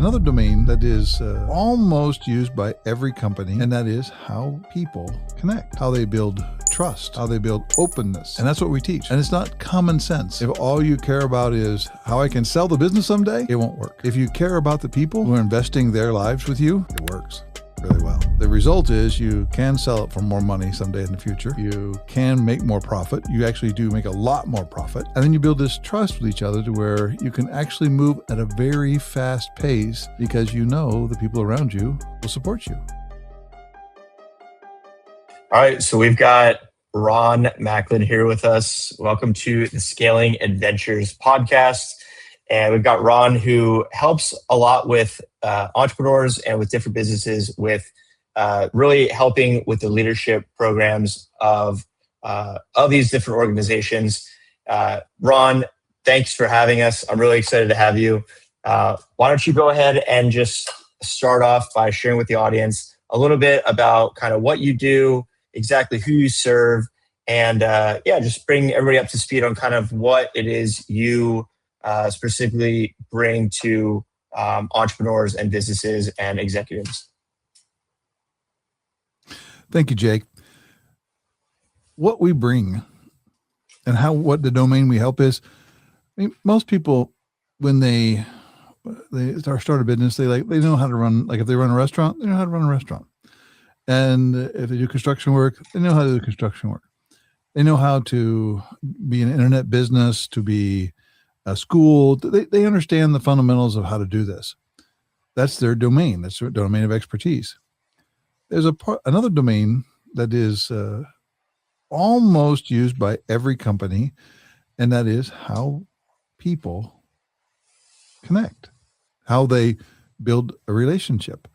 another domain that is almost used by every company, and that is how people connect, how they build trust, how they build openness. And that's what we teach. And it's not common sense. If all you care about is how I can sell the business someday, it won't work. If you care about the people who are investing their lives with you, it works really well. The result is you can sell it for more money someday in the future. You can make more profit. You actually do make a lot more profit. And then you build this trust with each other to where you can actually move at a very fast pace because you know the people around you will support you. All right, so we've got Ron Macklin here with us. Welcome to the Scaling Adventures podcast. And we've got Ron, who helps a lot with entrepreneurs and with different businesses with really helping with the leadership programs of these different organizations. Ron, thanks for having us. I'm really excited to have you. Why don't you go ahead and just start off by sharing with the audience a little bit about kind of what you do, exactly who you serve, and just bring everybody up to speed on kind of what it is you specifically bring to entrepreneurs and businesses and executives. Thank you, Jake. What we bring and what the domain we help is, I mean, most people, when they start a business, they know how to run, like if they run a restaurant, they know how to run a restaurant. And if they do construction work, they know how to do construction work. They know how to be an internet business, to be a school. They understand the fundamentals of how to do this. That's their domain. That's their domain of expertise. There's another domain that is almost used by every company, and that is how people connect, how they build a relationship,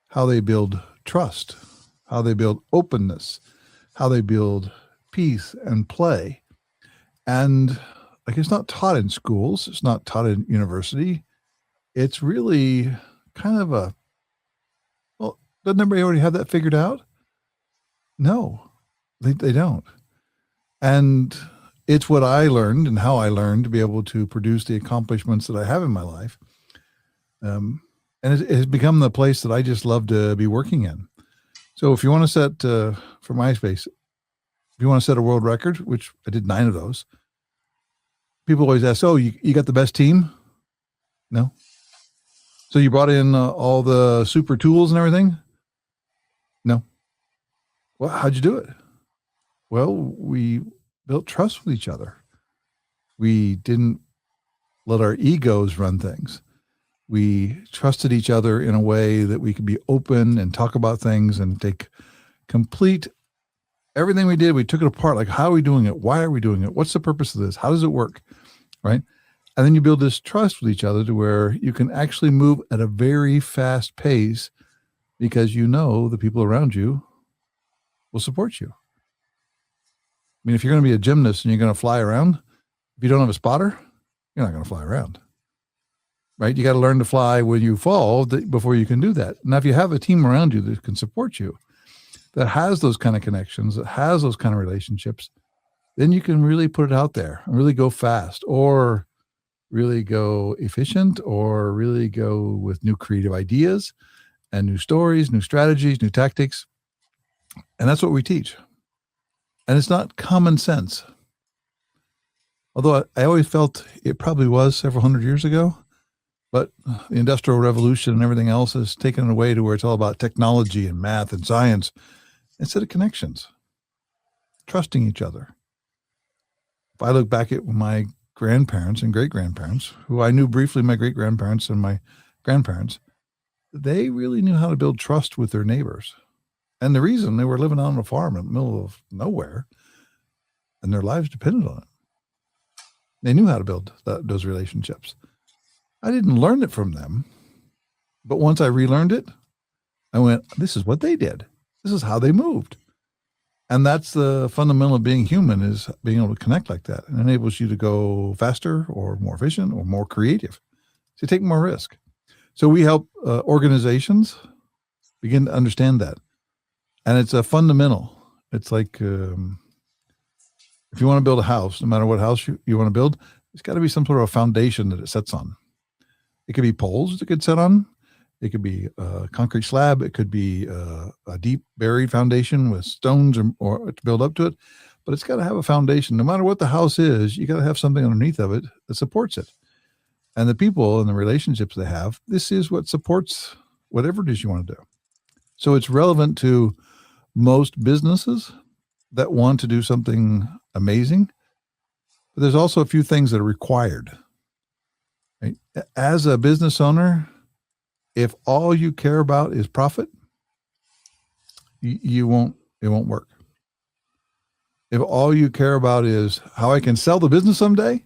how they build trust, how they build openness, how they build peace and play. And like, it's not taught in schools. It's not taught in university. It's really kind of doesn't everybody already have that figured out? No, they don't. And it's what I learned and how I learned to be able to produce the accomplishments that I have in my life. And it has become the place that I just love to be working in. So if you want to set, for MySpace, if you want to set a world record, which I did 9 of those, people always ask, oh, you got the best team? No. So you brought in all the super tools and everything? No. Well, how'd you do it? Well, we built trust with each other. We didn't let our egos run things. We trusted each other in a way that we could be open and talk about things and take complete everything we did. We took it apart. Like, how are we doing it? Why are we doing it? What's the purpose of this? How does it work? Right. And then you build this trust with each other to where you can actually move at a very fast pace because you know the people around you will support you. I mean, if you're going to be a gymnast and you're going to fly around, if you don't have a spotter, you're not going to fly around. Right? You got to learn to fly when you fall before you can do that. Now, if you have a team around you that can support you, that has those kind of connections, that has those kind of relationships, then you can really put it out there and really go fast, or really go efficient, or really go with new creative ideas and new stories, new strategies, new tactics. And that's what we teach. And it's not common sense. Although I always felt it probably was several hundred years ago, but the Industrial Revolution and everything else has taken it away to where it's all about technology and math and science instead of connections, trusting each other. If I look back at my grandparents and great-grandparents, who I knew briefly, my great-grandparents and my grandparents, they really knew how to build trust with their neighbors. And the reason, they were living on a farm in the middle of nowhere, and their lives depended on it. They knew how to build those relationships. I didn't learn it from them, but once I relearned it, I went, this is what they did. This is how they moved. And that's the fundamental of being human, is being able to connect like that. It enables you to go faster or more efficient or more creative. So you take more risk. So we help organizations begin to understand that. And it's a fundamental. It's like, if you want to build a house, no matter what house you want to build, it's got to be some sort of a foundation that it sets on. It could be poles that it could set on. It could be a concrete slab. It could be a deep buried foundation with stones or to build up to it. But it's got to have a foundation. No matter what the house is, you got to have something underneath of it that supports it. And the people and the relationships they have, this is what supports whatever it is you want to do. So it's relevant to most businesses that want to do something amazing. But there's also a few things that are required. Right? As a business owner, if all you care about is profit, it won't work. If all you care about is how I can sell the business someday,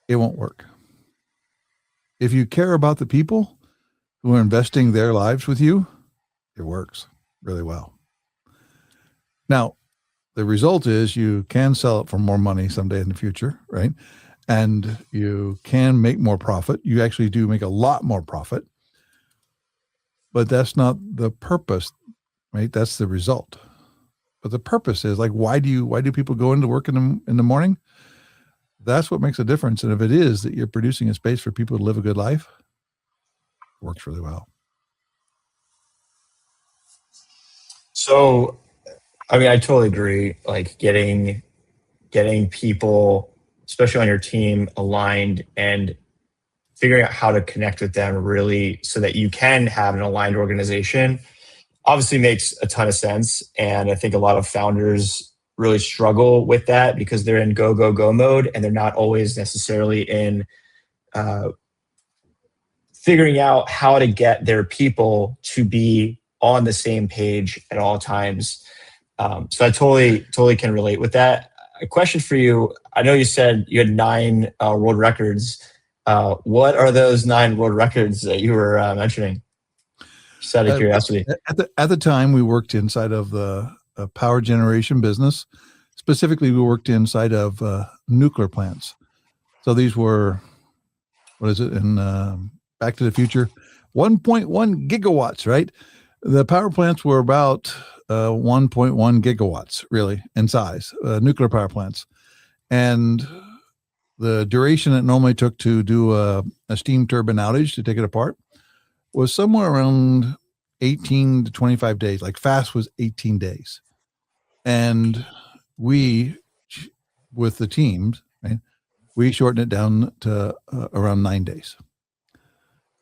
it won't work. If you care about the people who are investing their lives with you, it works really well. Now, the result is you can sell it for more money someday in the future, right? And you can make more profit. You actually do make a lot more profit. But that's not the purpose, right? That's the result. But the purpose is like, why do people go into work in the morning? That's what makes a difference. And if it is that you're producing a space for people to live a good life, it works really well. So, I mean, I totally agree. Like getting people, especially on your team, aligned and figuring out how to connect with them really so that you can have an aligned organization obviously makes a ton of sense. And I think a lot of founders really struggle with that because they're in go, go, go mode and they're not always necessarily in figuring out how to get their people to be on the same page at all times. So I totally can relate with that. A question for you. I know you said you had 9 world records. What are those 9 world records that you were mentioning? Just out of curiosity. At the time, we worked inside of the power generation business. Specifically, we worked inside of nuclear plants. So these were, what is it, in Back to the Future? 1.1 gigawatts, right? The power plants were about 1.1 gigawatts, really, in size, nuclear power plants. And the duration it normally took to do a steam turbine outage to take it apart was somewhere around 18 to 25 days. Like fast was 18 days. And we, with the teams, right, we shortened it down to around 9 days.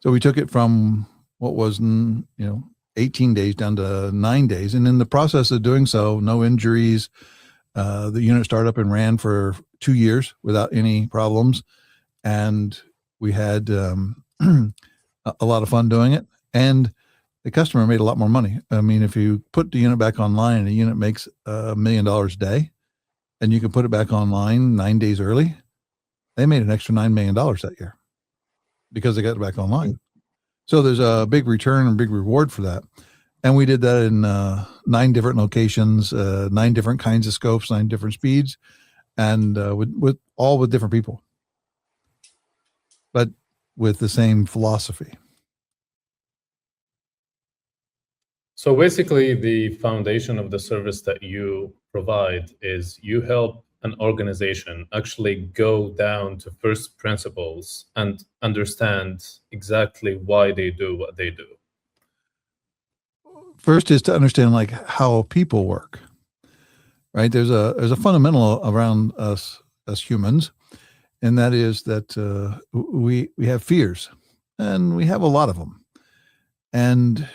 So we took it from what was, 18 days down to 9 days. And in the process of doing so, no injuries. The unit started up and ran for 2 years without any problems. And we had a lot of fun doing it. And the customer made a lot more money. I mean, if you put the unit back online and the unit makes $1 million a day and you can put it back online 9 days early, they made an extra $9 million that year because they got it back online. So there's a big return and big reward for that. And we did that in 9 different locations, 9 different kinds of scopes, 9 different speeds, and with different people, but with the same philosophy. So basically, the foundation of the service that you provide is you help an organization actually go down to first principles and understand exactly why they do what they do. First is to understand like how people work, right? There's a fundamental around us as humans, and that is that we have fears, and we have a lot of them, and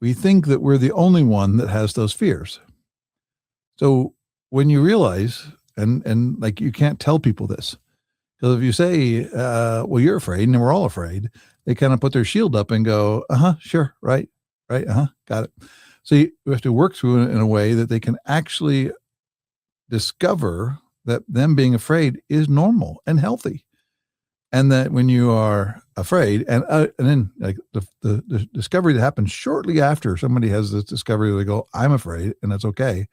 we think that we're the only one that has those fears. So when you realize, and like you can't tell people this, because if you say, well, you're afraid and we're all afraid, they kind of put their shield up and go, sure, right, got it. So you have to work through it in a way that they can actually discover that them being afraid is normal and healthy. And that when you are afraid, and then like the discovery that happens shortly after somebody has this discovery, they go, I'm afraid, and that's okay.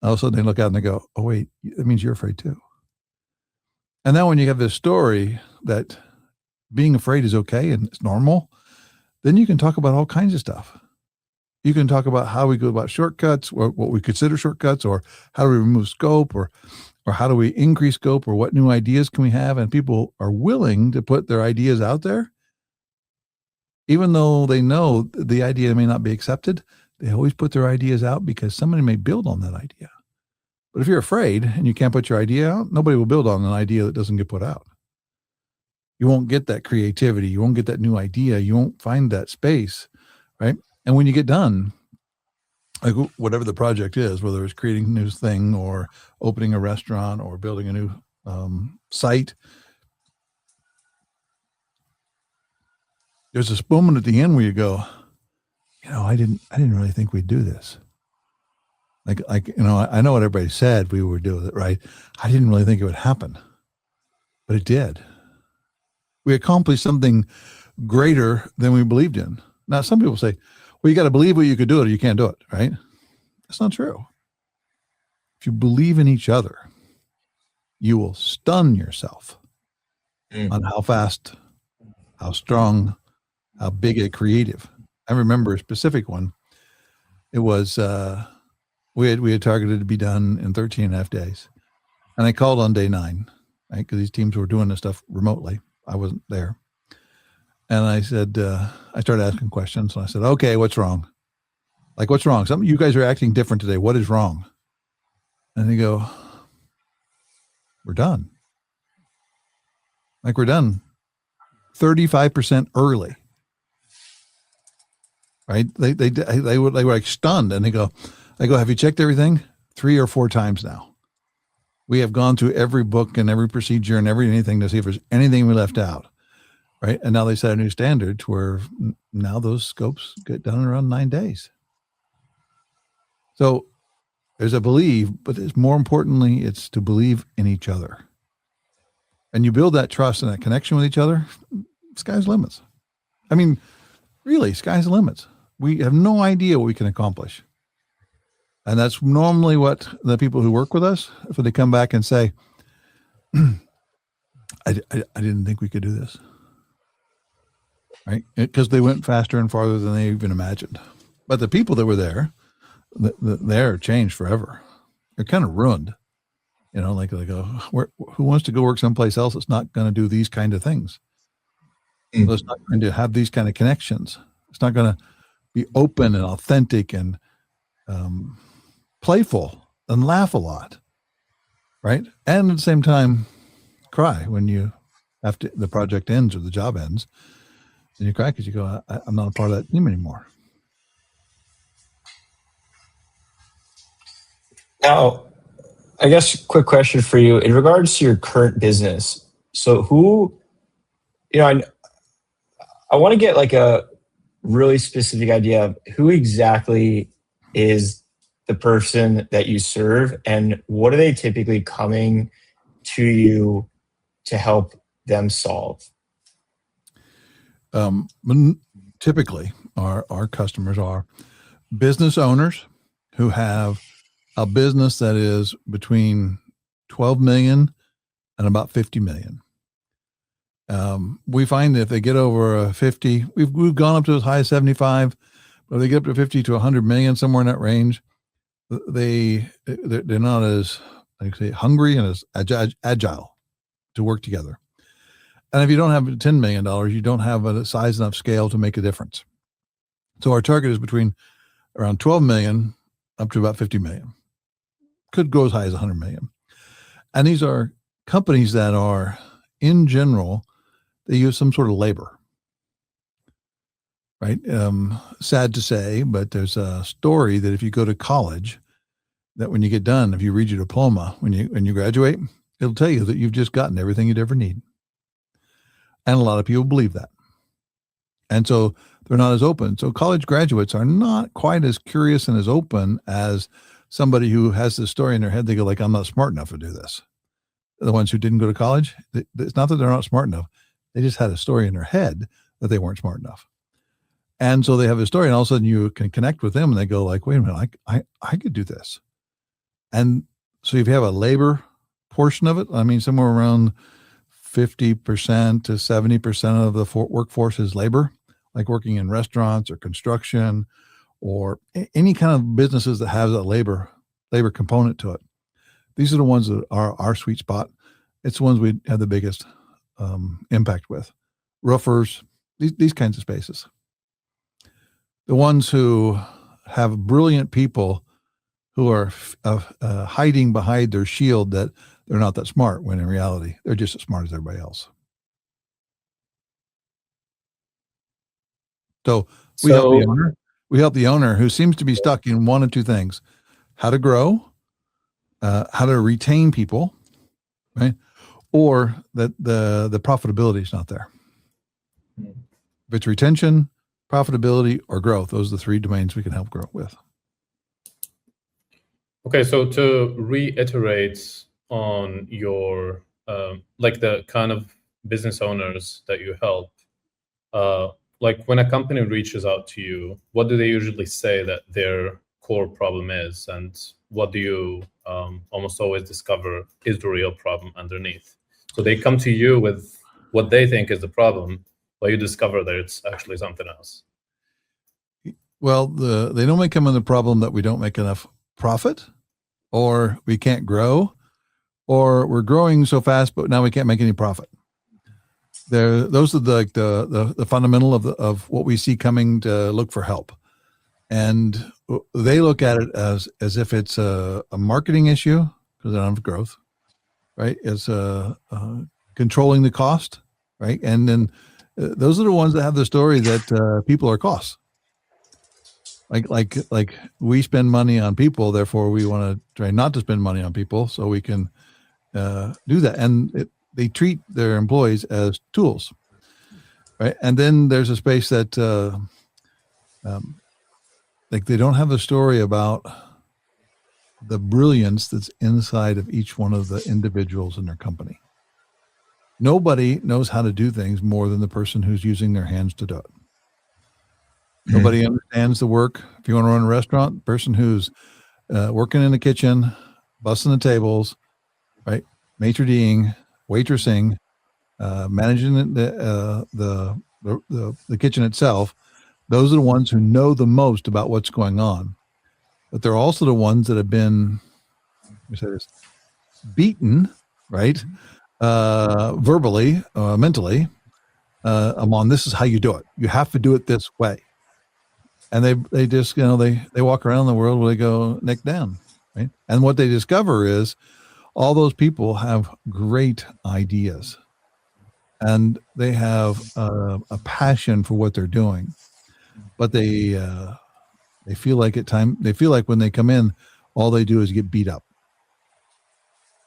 All of a sudden they look out and they go, oh, wait, that means you're afraid too. And then when you have this story that being afraid is okay and it's normal, then you can talk about all kinds of stuff. You can talk about how we go about shortcuts, or what we consider shortcuts, or how do we remove scope, or how do we increase scope, or what new ideas can we have? And people are willing to put their ideas out there even though they know the idea may not be accepted, they always put their ideas out because somebody may build on that idea. But if you're afraid and you can't put your idea out, nobody will build on an idea that doesn't get put out. You won't get that creativity. You won't get that new idea. You won't find that space, right? And when you get done, like whatever the project is, whether it's creating a new thing or opening a restaurant or building a new site, there's this moment at the end where you go, I didn't really think we'd do this. Like, I know what everybody said we would do it, right? I didn't really think it would happen, but it did. We accomplished something greater than we believed in. Now, some people say, well, you got to believe what you could do it or you can't do it, right? That's not true. If you believe in each other, you will stun yourself on how fast, how strong, how big and creative. I remember a specific one. It was, we had targeted to be done in 13 and a half days. And I called on day 9, right? Because these teams were doing this stuff remotely. I wasn't there. And I said, I started asking questions. And I said, okay, what's wrong? Like, what's wrong? You guys are acting different today. What is wrong? And they go, we're done. Like, we're done 35% early. Right? They were like stunned. And I go, have you checked everything? 3 or 4 times now. We have gone through every book and every procedure and anything to see if there's anything we left out. Right. And now they set a new standard to where now those scopes get done in around 9 days. So there's a believe, but it's more importantly, it's to believe in each other. And you build that trust and that connection with each other, sky's the limits. I mean, really, sky's the limits. We have no idea what we can accomplish. And that's normally what the people who work with us, if they come back and say, I didn't think we could do this. Right? Because they went faster and farther than they even imagined. But the people that were there, they're changed forever. They're kind of ruined. Like who wants to go work someplace else that's not going to do these kind of things? Mm-hmm. It's not going to have these kind of connections. It's not going to be open and authentic and playful and laugh a lot, right? And at the same time, cry when the project ends or the job ends. And you cry because you go, I'm not a part of that team anymore. Now, I guess quick question for you in regards to your current business. So I want to get like a really specific idea of who exactly is the person that you serve and what are they typically coming to you to help them solve? Typically our customers are business owners who have a business that is between 12 million and about 50 million. We find that if they get over 50, we've gone up to as high as 75, but if they get up to 50 to 100 million, somewhere in that range, they're not as, like say, hungry and as agile to work together. And if you don't have $10 million, you don't have a size enough scale to make a difference. So our target is between around 12 million up to about 50 million. Could go as high as 100 million. And these are companies that are, in general, they use some sort of labor. Right? Sad to say, but there's a story that if you go to college, that when you get done, if you read your diploma, when you graduate, it'll tell you that you've just gotten everything you'd ever need. And a lot of people believe that. And so they're not as open. So college graduates are not quite as curious and as open as somebody who has this story in their head. They go like, I'm not smart enough to do this. The ones who didn't go to college, it's not that they're not smart enough. They just had a story in their head that they weren't smart enough. And so they have a story and all of a sudden you can connect with them and they go like, wait a minute, I could do this. And so if you have a labor portion of it, I mean, somewhere around 50% to 70% of the workforce is labor, like working in restaurants or construction or any kind of businesses that has a labor component to it. These are the ones that are our sweet spot. It's the ones we have the biggest impact with. Roofers, these kinds of spaces. The ones who have brilliant people who are hiding behind their shield that they're not that smart, when in reality, they're just as smart as everybody else. So we help the owner. We help the owner who seems to be stuck in one of two things: how to grow, how to retain people, right? Or that the profitability is not there. If it's retention, profitability, or growth, those are the three domains we can help grow with. Okay, so to reiterate on your like the kind of business owners that you help, like when a company reaches out to you, what do they usually say that their core problem is, and what do you almost always discover is the real problem underneath? So they come to you with what they think is the problem, but you discover that it's actually something else. Well, they normally come in the problem that we don't make enough profit, or we can't grow, or we're growing so fast, but now we can't make any profit. Those are the fundamental of what we see coming to look for help. And they look at it as if it's a marketing issue because they don't have growth, right? It's controlling the cost, right? And then those are the ones that have the story that people are costs. Like we spend money on people, therefore we want to try not to spend money on people so we can do that. And they treat their employees as tools, right? And then there's a space that like they don't have a story about the brilliance that's inside of each one of the individuals in their company. Nobody knows how to do things more than the person who's using their hands to do it. Nobody understands the work. If you want to run a restaurant, the person who's working in the kitchen, bussing the tables, right, maitre ding', waitressing, managing the kitchen itself, those are the ones who know the most about what's going on. But they're also the ones that have been, let me say this, beaten, right, verbally, mentally, on this is how you do it. You have to do it this way. And they just, they walk around the world where they go neck down, right? And what they discover is all those people have great ideas, and they have a passion for what they're doing, but they feel like when they come in, all they do is get beat up,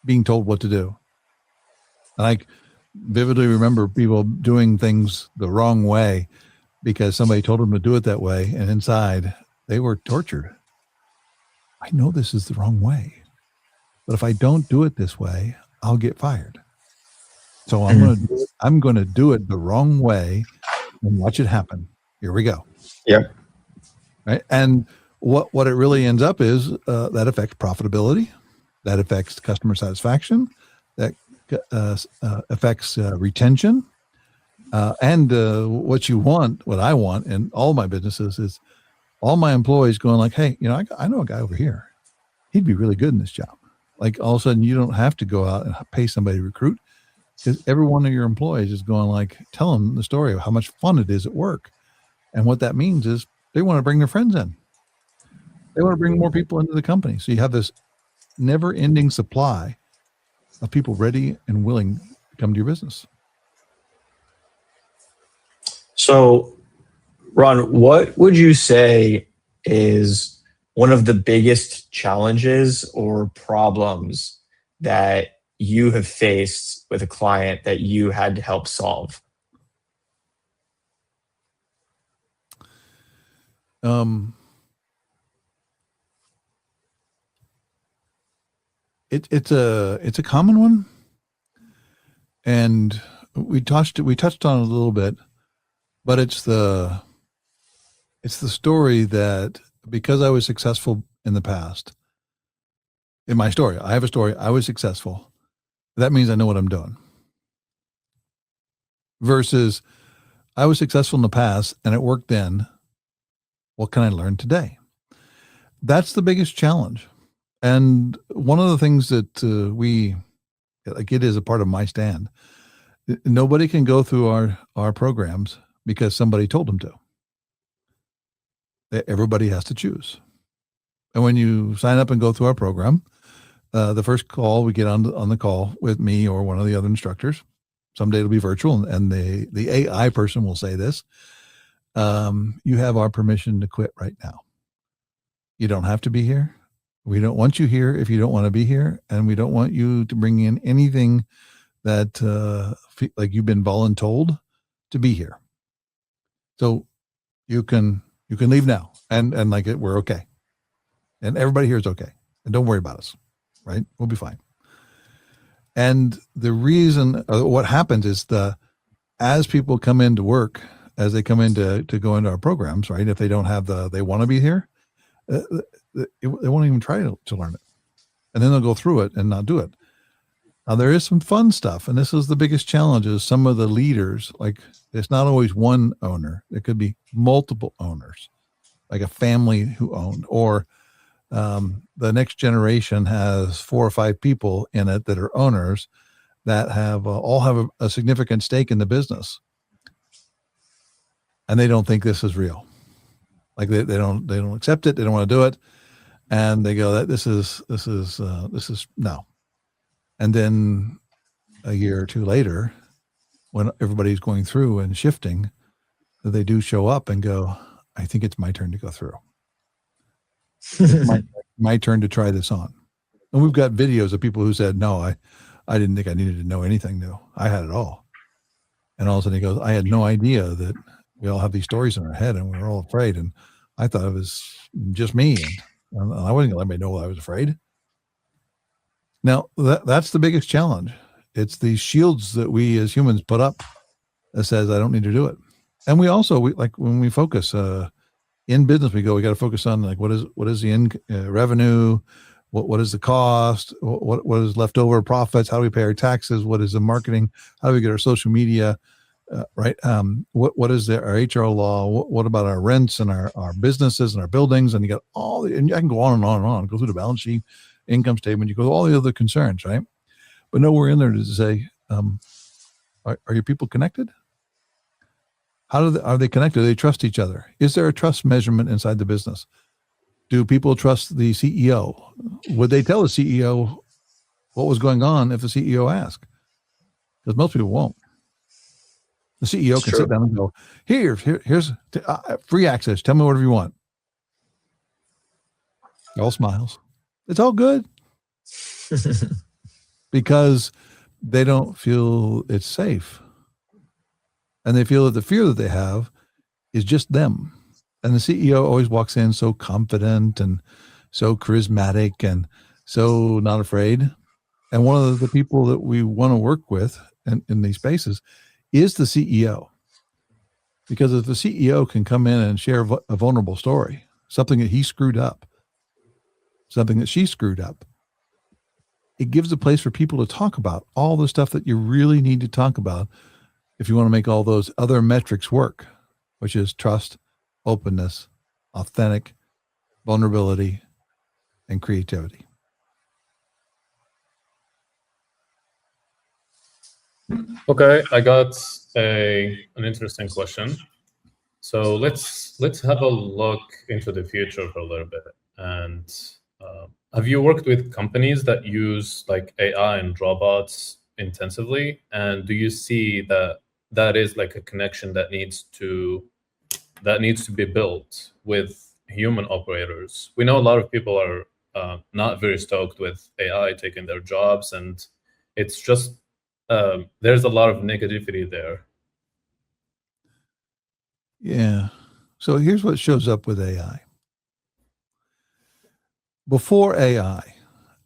being told what to do. And I vividly remember people doing things the wrong way because somebody told them to do it that way, and inside they were tortured. I know this is the wrong way, but if I don't do it this way, I'll get fired. So I'm going to do it the wrong way and watch it happen. Here we go. Yep. Right. And what it really ends up is that affects profitability, that affects customer satisfaction, that affects retention. And what I want in all my businesses is all my employees going like, hey, I know a guy over here. He'd be really good in this job. Like all of a sudden you don't have to go out and pay somebody to recruit, because every one of your employees is going like, tell them the story of how much fun it is at work. And what that means is they want to bring their friends in. They want to bring more people into the company. So you have this never ending supply of people ready and willing to come to your business. So, Ron, what would you say is one of the biggest challenges or problems that you have faced with a client that you had to help solve? It's a common one, and we touched on it a little bit, but it's the story that because I was successful in the past, in my story, I have a story, I was successful. That means I know what I'm doing. Versus I was successful in the past and it worked then. What can I learn today? That's the biggest challenge. And one of the things that it is a part of my stand. Nobody can go through our programs because somebody told them to. Everybody has to choose. And when you sign up and go through our program, the first call we get on the call with me or one of the other instructors, someday it'll be virtual, and the AI person will say this, you have our permission to quit right now. You don't have to be here. We don't want you here if you don't want to be here, and we don't want you to bring in anything that like you've been voluntold to be here. So you can leave now, and like it, we're okay, and everybody here is okay, and don't worry about us, right? We'll be fine. And the reason, what happens is as people come into work, as they come in to go into our programs, right? If they don't have they want to be here, they won't even try to learn it, and then they'll go through it and not do it. Now there is some fun stuff, and this is the biggest challenge. Is some of the leaders, like it's not always one owner; it could be multiple owners, like a family who owned, or the next generation has 4 or 5 people in it that are owners that have all have a significant stake in the business, and they don't think this is real. Like they don't accept it. They don't want to do it, and they go that this is no. And then a year or two later, when everybody's going through and shifting, they do show up and go, I think it's my turn to go through. It's my turn to try this on. And we've got videos of people who said, no, I didn't think I needed to know anything new. I had it all. And all of a sudden he goes, I had no idea that we all have these stories in our head and we're all afraid. And I thought it was just me. And I wasn't going to let anybody know I was afraid. Now, that's the biggest challenge. It's these shields that we as humans put up that says, I don't need to do it. And we like when we focus in business, we got to focus on like, what is the revenue? What is the cost? What is leftover profits? How do we pay our taxes? What is the marketing? How do we get our social media? Right. What is our HR law? What about our rents and our businesses and our buildings? And you got and I can go on and on and on, go through the balance sheet, income statement, you go to all the other concerns, right? But nowhere in there to say, are your people connected? Are they connected? Do they trust each other? Is there a trust measurement inside the business? Do people trust the CEO? Would they tell the CEO what was going on if the CEO asked? Because most people won't. The CEO can sit down and go, here's free access. Tell me whatever you want. All smiles. It's all good. Because they don't feel it's safe. And they feel that the fear that they have is just them. And the CEO always walks in so confident and so charismatic and so not afraid. And one of the people that we want to work with in these spaces is the CEO. Because if the CEO can come in and share a vulnerable story, something that he screwed up, something that she screwed up, it gives a place for people to talk about all the stuff that you really need to talk about if you want to make all those other metrics work, which is trust, openness, authentic, vulnerability, and creativity. Okay, I got an interesting question. So let's have a look into the future for a little bit. And have you worked with companies that use like AI and robots intensively? And do you see that is like a connection that needs to be built with human operators? We know a lot of people are not very stoked with AI taking their jobs, and it's just there's a lot of negativity there. Yeah. So here's what shows up with AI. Before AI,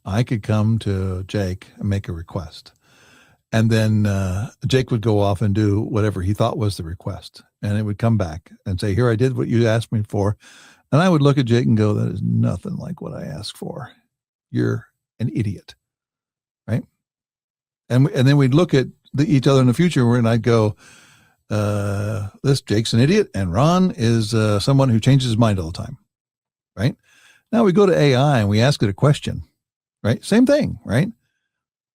I could come to Jake and make a request. And then Jake would go off and do whatever he thought was the request. And it would come back and say, here, I did what you asked me for. And I would look at Jake and go, that is nothing like what I asked for. You're an idiot. Right. And then we'd look at each other in the future and I'd go, this Jake's an idiot. And Ron is someone who changes his mind all the time. Right. Now we go to AI and we ask it a question. Right. Same thing. Right.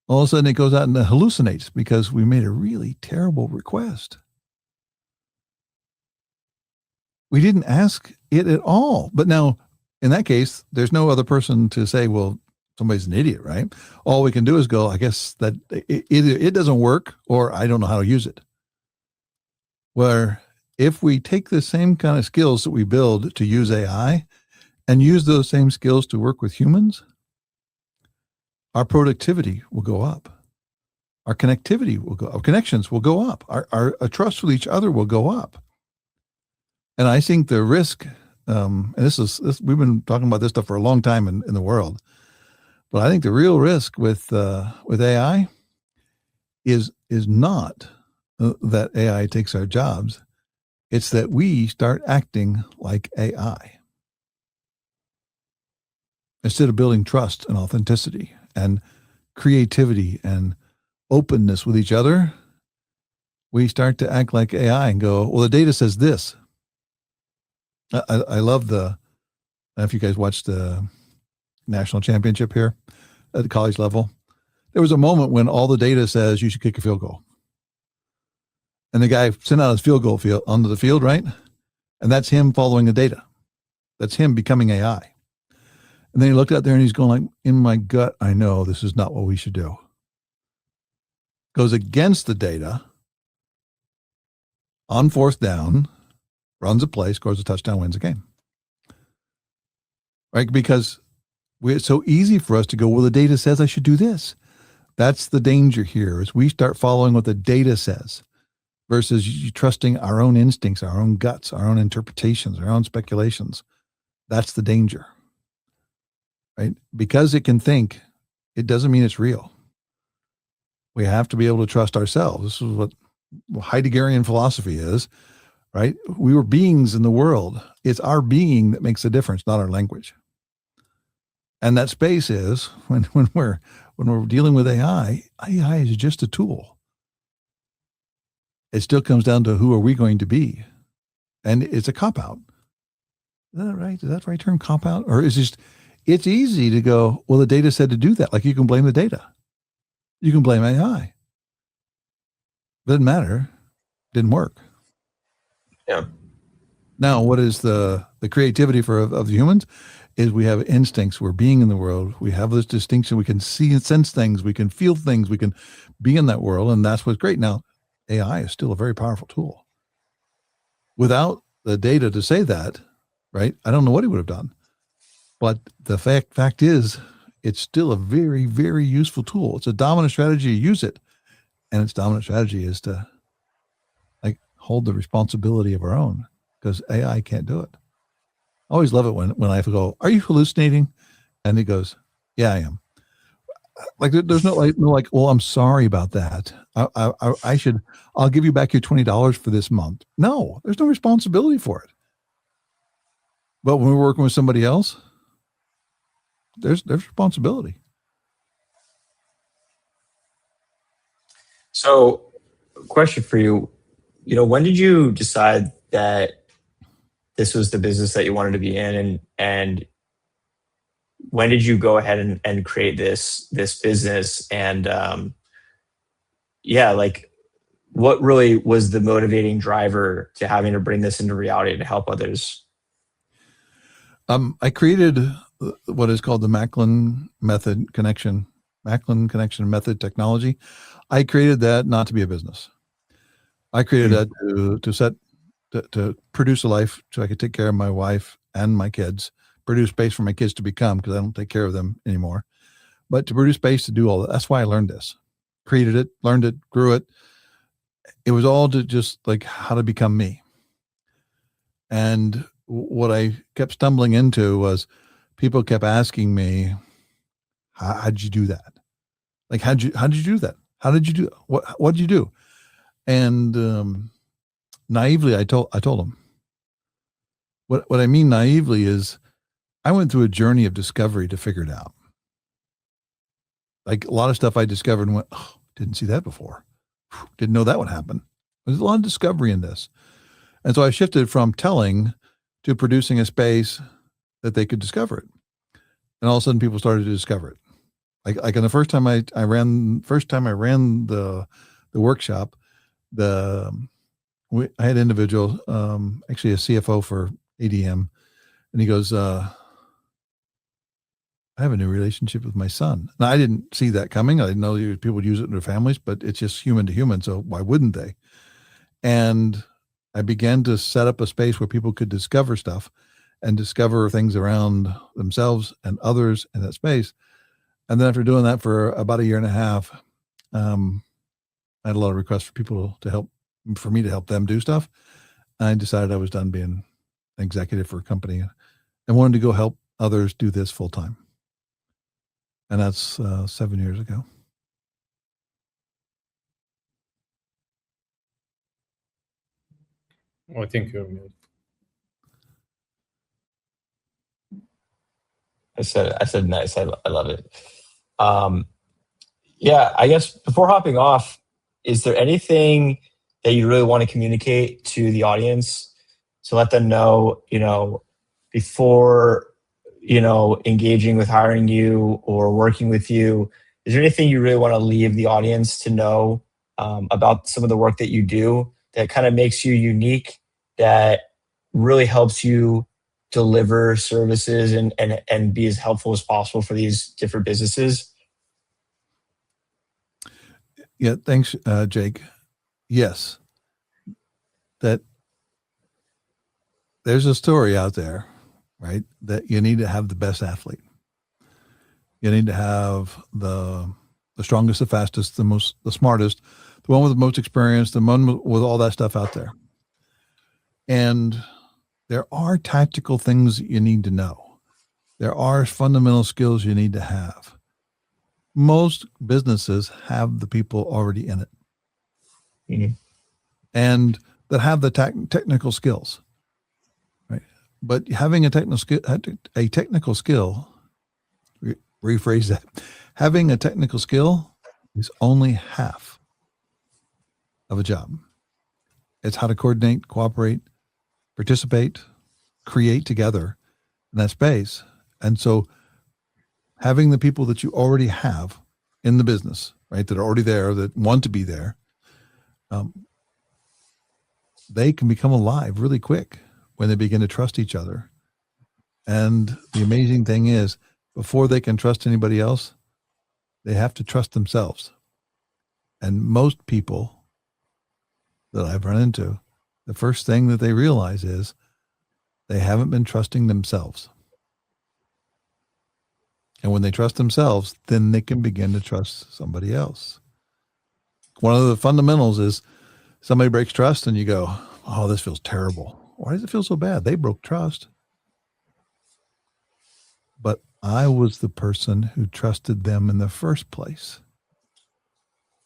All of a sudden it goes out and hallucinates because we made a really terrible request. We didn't ask it at all. But now, in that case, there's no other person to say, well, somebody's an idiot, right? All we can do is go, I guess that either it doesn't work or I don't know how to use it. Where if we take the same kind of skills that we build to use AI and use those same skills to work with humans, our productivity will go up. Our connectivity will go, our connections will go up. Our trust with each other will go up. And I think the risk, and this we've been talking about this stuff for a long time in the world, but I think the real risk with AI is not that AI takes our jobs. It's that we start acting like AI. Instead of building trust and authenticity and creativity and openness with each other, we start to act like AI and go, well, the data says this. I love I don't know if you guys watched the national championship here at the college level. There was a moment when all the data says you should kick a field goal. And the guy sent out his field goal onto the field, right? And that's him following the data. That's him becoming AI. And then he looked out there and he's going like, in my gut, I know this is not what we should do. Goes against the data on fourth down, runs a play, scores a touchdown, wins a game. Right? Because it's so easy for us to go, well, the data says I should do this. That's the danger here, is we start following what the data says versus you trusting our own instincts, our own guts, our own interpretations, our own speculations. That's the danger. Right? Because it can think, it doesn't mean it's real. We have to be able to trust ourselves. This is what Heideggerian philosophy is, right? We were beings in the world. It's our being that makes the difference, not our language. And that space is when we're dealing with AI is just a tool. It still comes down to who are we going to be? And it's a cop-out. Is that right? Is that the right term, cop-out? Or is it's easy to go, well, the data said to do that. Like you can blame the data. You can blame AI. Doesn't matter. Didn't work. Yeah. Now, what is the creativity of the humans is we have instincts. We're being in the world. We have this distinction. We can see and sense things. We can feel things. We can be in that world. And that's what's great. Now, AI is still a very powerful tool. Without the data to say that, right, I don't know what he would have done. But the fact is, it's still a very, very useful tool. It's a dominant strategy to use it. And its dominant strategy is to hold the responsibility of our own, because AI can't do it. I always love it when I have to go, are you hallucinating? And it goes, yeah, I am. Like there's no like, well, I'm sorry about that. I'll give you back your $20 for this month. No, there's no responsibility for it. But when we're working with somebody else, there's responsibility. So, question for you, when did you decide that this was the business that you wanted to be in, and when did you go ahead and create this business? And what really was the motivating driver to having to bring this into reality to help others? I created what is called the Macklin connection method technology. I created that not to be a business. I created that to produce a life so I could take care of my wife and my kids, produce space for my kids to become, because I don't take care of them anymore, but to produce space to do all that. That's why I learned this, created it, learned it, grew it. It was all to just like how to become me. And what I kept stumbling into was people kept asking me, how did you do that? Like, how did you do that? How did you do what did you do? And naively, I told them. What I mean naively is I went through a journey of discovery to figure it out. Like a lot of stuff I discovered and went, oh, didn't see that before. Didn't know that would happen. There's a lot of discovery in this. And so I shifted from telling to producing a space that they could discover it. And all of a sudden people started to discover it. Like in the first time I ran the workshop, one I had an individual, actually a CFO for ADM, and he goes, I have a new relationship with my son. Now, I didn't see that coming. I didn't know people would use it in their families, but it's just human to human. So why wouldn't they? And I began to set up a space where people could discover stuff and discover things around themselves and others in that space. And then after doing that for about a year and a half, I had a lot of requests for people for me to help them do stuff. I decided I was done being an executive for a company and wanted to go help others do this full time. And that's 7 years ago. I think you're muted. I said nice. I love it. Yeah, I guess before hopping off, is there anything that you really want to communicate to the audience to let them know, before, engaging with hiring you or working with you? Is there anything you really want to leave the audience to know about some of the work that you do that kind of makes you unique, that really helps you deliver services and be as helpful as possible for these different businesses? Yeah, thanks, Jake. Yes, that there's a story out there, right? That you need to have the best athlete. You need to have the strongest, the fastest, the smartest, the one with the most experience, the one with all that stuff out there. And there are tactical things that you need to know. There are fundamental skills you need to have. Most businesses have the people already in it, Mm-hmm. and that have the technical skills, right? But having a technical skill, rephrase that. Having a technical skill is only half of a job. It's how to coordinate, cooperate, participate, create together in that space. And so having the people that you already have in the business, right, that are already there, that want to be there, they can become alive really quick when they begin to trust each other. And the amazing thing is, before they can trust anybody else, they have to trust themselves. And most people that I've run into, the first thing that they realize is they haven't been trusting themselves. And when they trust themselves, then they can begin to trust somebody else. One of the fundamentals is somebody breaks trust and you go, oh, this feels terrible. Why does it feel so bad? They broke trust. But I was the person who trusted them in the first place.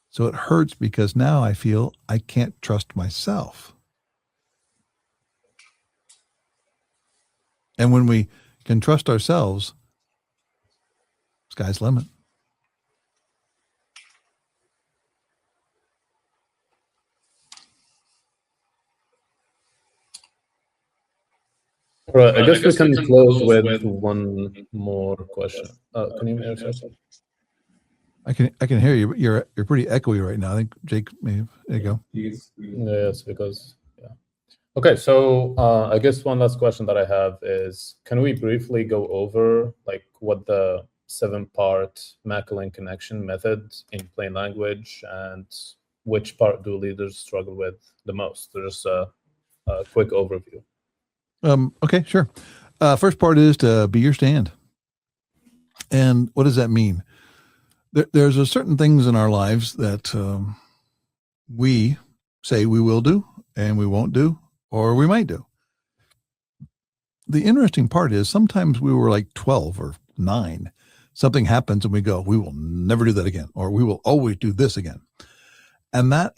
So it hurts because now I feel I can't trust myself. And when we can trust ourselves, sky's the limit. Right, I guess we can close with one more question. Can you hear yourself? I can hear you, but you're pretty echoey right now. I think Jake there you go. Yes, because okay, so I guess one last question that I have is, can we briefly go over like what the 7-part Macklin connection method in plain language, and which part do leaders struggle with the most? There's a quick overview. Okay, sure. First part is to be your stand. And what does that mean? There's a certain things in our lives that we say we will do and we won't do, or we might do. The interesting part is sometimes we were like 12 or 9. Something happens and we go, we will never do that again, or we will always do this again. And that's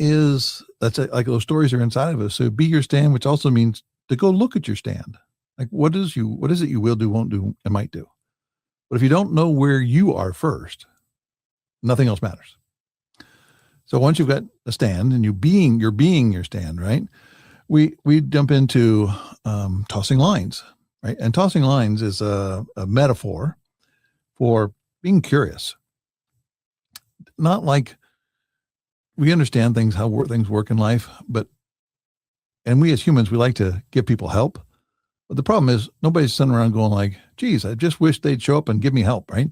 like those stories are inside of us. So be your stand, which also means to go look at your stand. Like what is it you will do, won't do, and might do. But if you don't know where you are first, nothing else matters. So once you've got a stand and you're being your stand, right? We jump into tossing lines, right? And tossing lines is a metaphor for being curious. Not like we understand how things work in life, but And we as humans, we like to give people help. But the problem is nobody's sitting around going like, geez, I just wish they'd show up and give me help, right?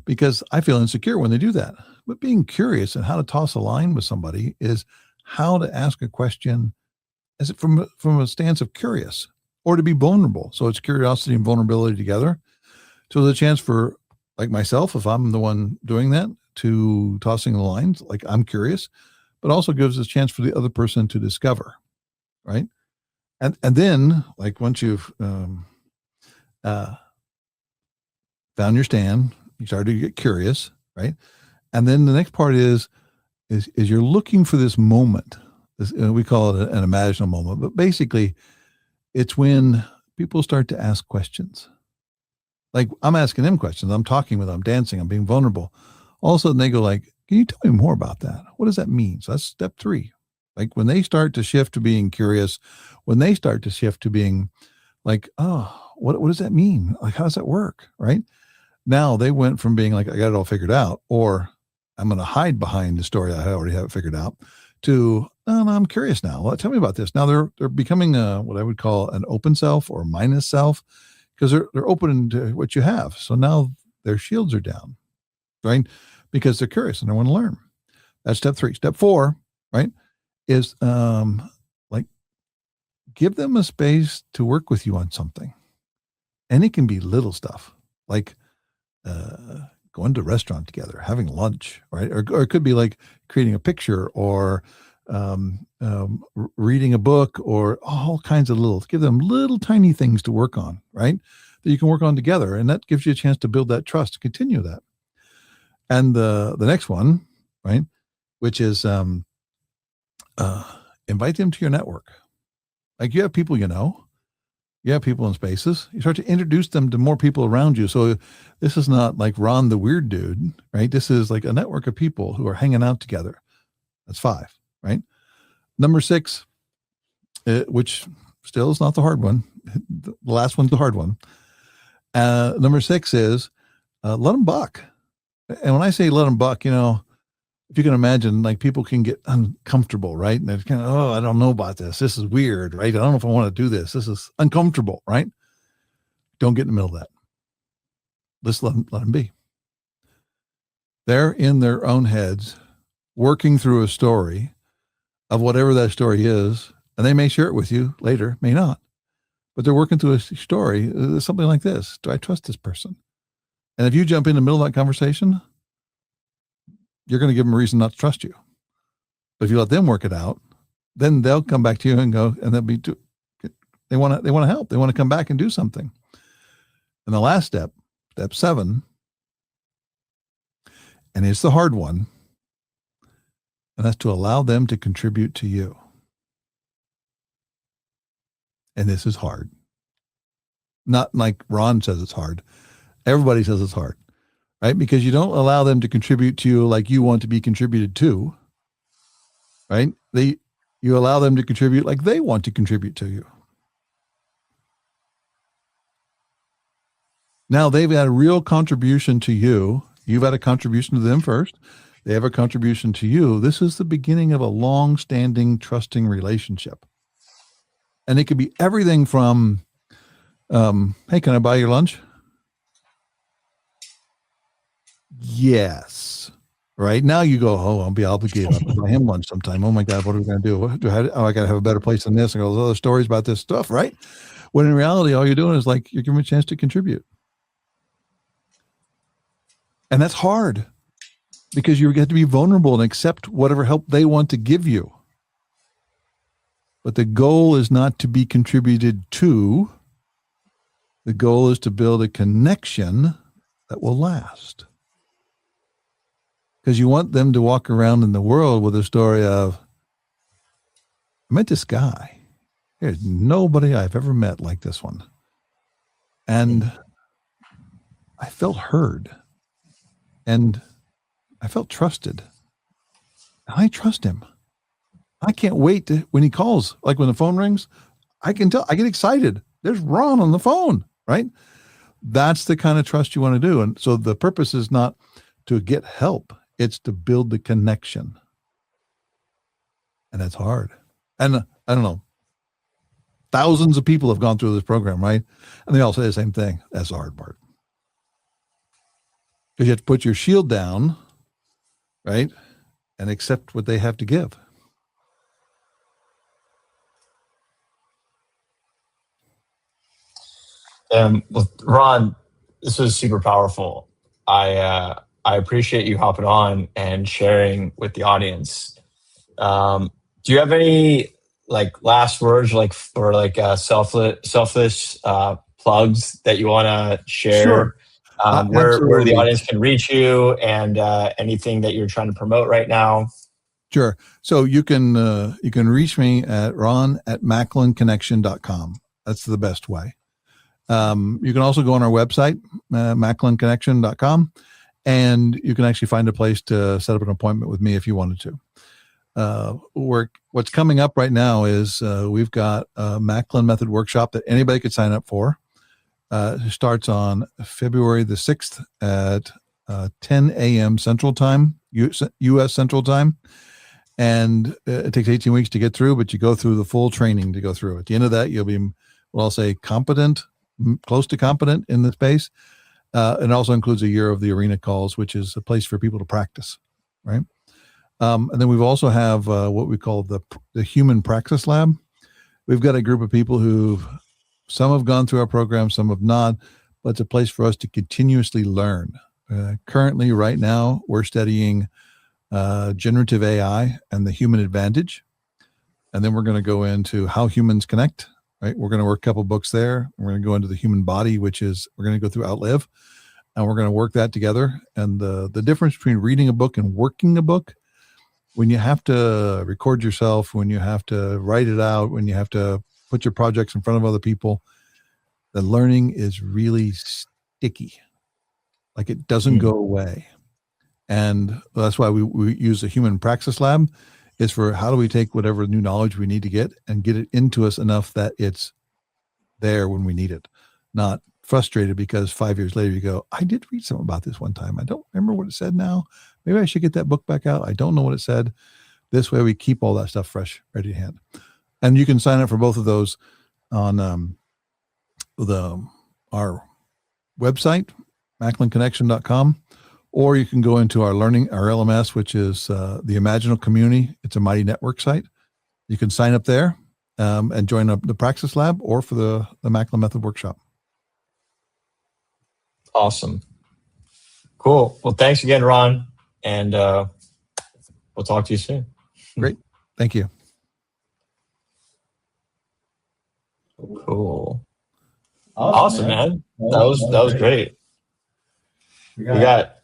Because I feel insecure when they do that. But being curious and how to toss a line with somebody is how to ask a question as it from a stance of curious or to be vulnerable. So it's curiosity and vulnerability together. So there's a chance for, like myself, if I'm the one doing that, to tossing the lines, like I'm curious, but also gives us a chance for the other person to discover, right? And then, like once you've found your stand, you start to get curious, right? And then the next part is you're looking for this moment. We call it an imaginal moment, but basically, it's when people start to ask questions. Like I'm asking them questions, I'm talking with them, I'm dancing, I'm being vulnerable. All of a sudden, they go like, "Can you tell me more about that? What does that mean?" So that's step 3. Like when they start to shift to being curious, when they start to shift to being like, "Oh, what does that mean? Like, how does that work?" Right? Now they went from being like, "I got it all figured out," or "I'm going to hide behind the story I already have it figured out," to, "Oh, no, I'm curious now. Well, tell me about this." Now they're becoming what I would call an open self or minus self, because they're open to what you have. So now their shields are down, right? Because they're curious and they want to learn. That's step 3. Step 4, right, is like give them a space to work with you on something. And it can be little stuff like going to a restaurant together, having lunch, right? Or it could be like creating a picture or reading a book or all kinds of give them little tiny things to work on, right? That you can work on together. And that gives you a chance to build that trust, to continue that. And the next one, right, which is invite them to your network. Like you have people you have people in spaces. You start to introduce them to more people around you. So this is not like Ron the weird dude, right? This is like a network of people who are hanging out together. That's 5, right? Number 6, which still is not the hard one. The last one's the hard one. Number 6 is let them buck. And when I say let them buck, if you can imagine, like people can get uncomfortable, right? And they're kind of, "Oh, I don't know about this. This is weird, right? I don't know if I want to do this. This is uncomfortable," right? Don't get in the middle of that. Just let them be. They're in their own heads, working through a story of whatever that story is, and they may share it with you later, may not, but they're working through a story, something like this. Do I trust this person? And if you jump in the middle of that conversation, you're going to give them a reason not to trust you. But if you let them work it out, then they'll come back to you and go, and they want to help. They want to come back and do something. And the last step 7, and it's the hard one, and that's to allow them to contribute to you. And this is hard. Not like Ron says it's hard. Everybody says it's hard, right? Because you don't allow them to contribute to you like you want to be contributed to, right? You allow them to contribute like they want to contribute to you. Now they've had a real contribution to you. You've had a contribution to them first. They have a contribution to you. This is the beginning of a long-standing, trusting relationship. And it could be everything from, "Hey, can I buy your lunch?" Yes. Right now you go, "Oh, I'll be obligated. I'll buy him lunch sometime. Oh my God, what are we going to do? I got to have a better place than this." And all those other stories about this stuff, right? When in reality, all you're doing is like, you're giving a chance to contribute. And that's hard because you get to be vulnerable and accept whatever help they want to give you. But the goal is not to be contributed to. The goal is to build a connection that will last. Because you want them to walk around in the world with a story of, "I met this guy. There's nobody I've ever met like this one. And I felt heard. And I felt trusted. And I trust him. I can't wait when he calls, like when the phone rings, I can tell, I get excited. There's Ron on the phone, right?" That's the kind of trust you want to do. And so the purpose is not to get help. It's to build the connection. And that's hard. And I don't know. thousands of people have gone through this program, right? And they all say the same thing. That's the hard part. Because you have to put your shield down, right? And accept what they have to give. Well, Ron, this was super powerful. I appreciate you hopping on and sharing with the audience. Do you have any like last words, like or like selfless plugs that you want to share? Sure. Where the Absolutely. audience can reach you and anything that you're trying to promote right now. Sure. So you can reach me at ron@macklinconnection.com. That's the best way. You can also go on our website, macklinconnection.com, and you can actually find a place to set up an appointment with me if you wanted to. What's coming up right now is we've got a Macklin Method workshop that anybody could sign up for. It starts on February the 6th at 10 a.m. Central Time, U.S. Central Time. And it takes 18 weeks to get through, but you go through the full training to go through. At the end of that, you'll be, well, I'll say competent, close to competent in the space. It also includes a year of the arena calls, which is a place for people to practice, right? And then we've also have what we call the Human Praxis Lab. We've got a group of people who, some have gone through our program, some have not, but it's a place for us to continuously learn. Currently, right now, we're studying generative AI and the human advantage. And then we're going to go into how humans connect, right? We're going to work a couple books there. We're going to go into the human body, which is, we're going to go through Outlive, and we're going to work that together. And the difference between reading a book and working a book, when you have to record yourself, when you have to write it out, when you have to put your projects in front of other people, the learning is really sticky. Like it doesn't go away. And that's why we use the Human Praxis Lab, is for how do we take whatever new knowledge we need to get and get it into us enough that it's there when we need it, not frustrated because 5 years later you go, I did read something about this one time. I don't remember what it said now. Maybe I should get that book back out. I don't know what it said. This way we keep all that stuff fresh, ready to hand. And you can sign up for both of those on our website, macklinconnection.com. Or you can go into our LMS, which is the Imaginal Community. It's a Mighty Network site. You can sign up there and join the Praxis Lab or for the Macklin Method Workshop. Awesome. Cool. Well, thanks again, Ron. And we'll talk to you soon. Great. Thank you. Cool. Awesome, man. That was great. We got